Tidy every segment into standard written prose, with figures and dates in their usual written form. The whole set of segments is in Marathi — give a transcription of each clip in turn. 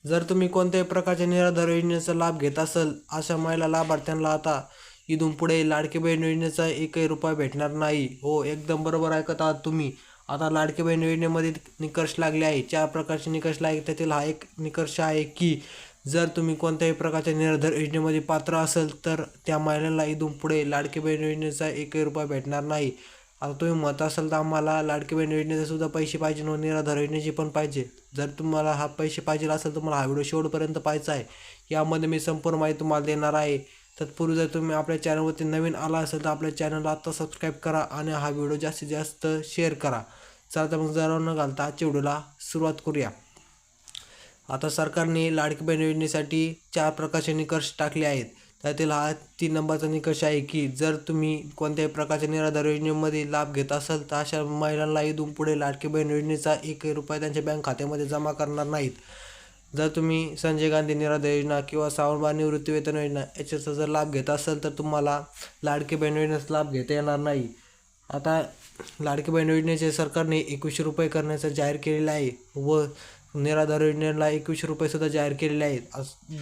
जर तुम्ही कोणत्याही प्रकारच्या निराधार योजनेचा लाभ घेत असाल, अशा महिला लाभार्थ्यांना आता इथून पुढे लाडकी बहीण योजनेचा एकही रुपया भेटणार नाही. हो, एकदम बरोबर ऐकत आहात तुम्ही. आता लाडकी बहीण योजनेमध्ये निकष लागले आहे. 4 प्रकारचे निकष लागले. त्यातील हा एक निकष आहे की जर तुम्ही कोणत्याही प्रकारच्या निराधार योजनेमध्ये पात्र असाल तर त्या महिलांना इथून पुढे लाडकी बहीण योजनेचा एकही रुपया भेटणार नाही. आता तुम्ही म्हणत असाल तर आम्हाला लाडकी बहीण योजनेचे सुद्धा पैसे पाहिजे व निराधार योजनेचे पण पाहिजे. जर तुम्हाला हा पैसे पाहिजे असेल तर मला हा व्हिडिओ शेवटपर्यंत पाहायचा आहे. यामध्ये मी संपूर्ण माहिती तुम्हाला देणार आहे. तत्पूर्वी जर तुम्ही आपल्या चॅनलवरती नवीन आला असेल तर आपल्या चॅनलला आत्ता सबस्क्राईब करा आणि हा व्हिडिओ जास्तीत जास्त शेअर करा. चला तर मग जरा न घालता आजच्या व्हिडिओला सुरुवात करूया. आता सरकारने लाडकी बहीण योजनेसाठी 4 प्रकारचे निकष टाकले आहेत. त्यातील हा 3 नंबरचा निकष आहे की जर तुम्ही कोणत्याही प्रकारच्या निराधार योजनेमध्ये लाभ घेत असाल तर अशा महिलांना इथून पुढे लाडकी बहीण योजनेचा एकही रुपया त्यांच्या बँक खात्यामध्ये जमा करणार नाहीत. जर तुम्ही संजय गांधी निराधार योजना किंवा सावरबाळ निवृत्ती वेतन योजना याच्याचा जर लाभ घेत असाल तर तुम्हाला लाडकी बहीण योजनेचा लाभ घेता येणार नाही. आता लाडकी बहीण योजनेचे सरकारने 2100 रुपये करण्याचं जाहीर केलेलं आहे व निराधार योजनेला 2100 रुपये सुद्धा जाहीर केलेले आहेत.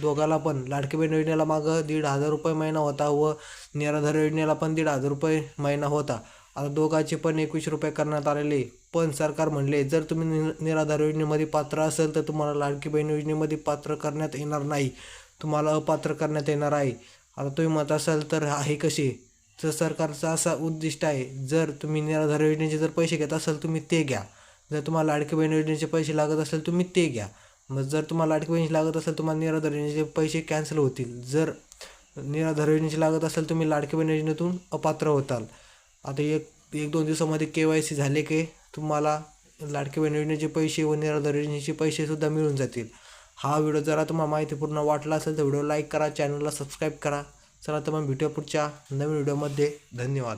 दोघाला पण लाडकी बहीण योजनेला मागं 1500 रुपये महिना होता व निराधार योजनेला पण 1500 रुपये महिना होता. आता दोघांचे पण 2100 रुपये करण्यात आलेले. पण सरकार म्हणले जर तुम्ही निराधार योजनेमध्ये पात्र असेल तर तुम्हाला लाडकी बहीण योजनेमध्ये पात्र करण्यात येणार नाही, तुम्हाला अपात्र करण्यात येणार आहे. आता तुम्ही म्हणत असाल तर आहे कसे, तर सरकारचा असा उद्दिष्ट आहे जर तुम्ही निराधार योजनेचे जर पैसे घेत असाल तुम्ही ते घ्या. जर तुम्हाला लाडकी बहीण योजनेचे पैसे लागत असेल तुम्ही ते घ्या. मग जर तुम्हाला लाडकी बहीण लागत असेल तुम्हाला निराधार योजनेचे पैसे कॅन्सल होतील. जर निराधार योजनेचे लागत असेल तुम्ही लाडकी बहीण योजनेतून अपात्र होताल. आता एक 2 दिवसामध्ये KYC झाले की तुम्हाला लाडकी बहीण योजनेचे पैसे व निराधार योजनेचे पैसे सुद्धा मिळून जातील. हा व्हिडिओ जरा तुम्हाला माहितीपूर्ण वाटला असेल तर व्हिडिओ लाईक करा, चॅनलला सबस्क्राईब करा. चला तर मग भेटूया पुढच्या नवीन व्हिडिओमध्ये. धन्यवाद.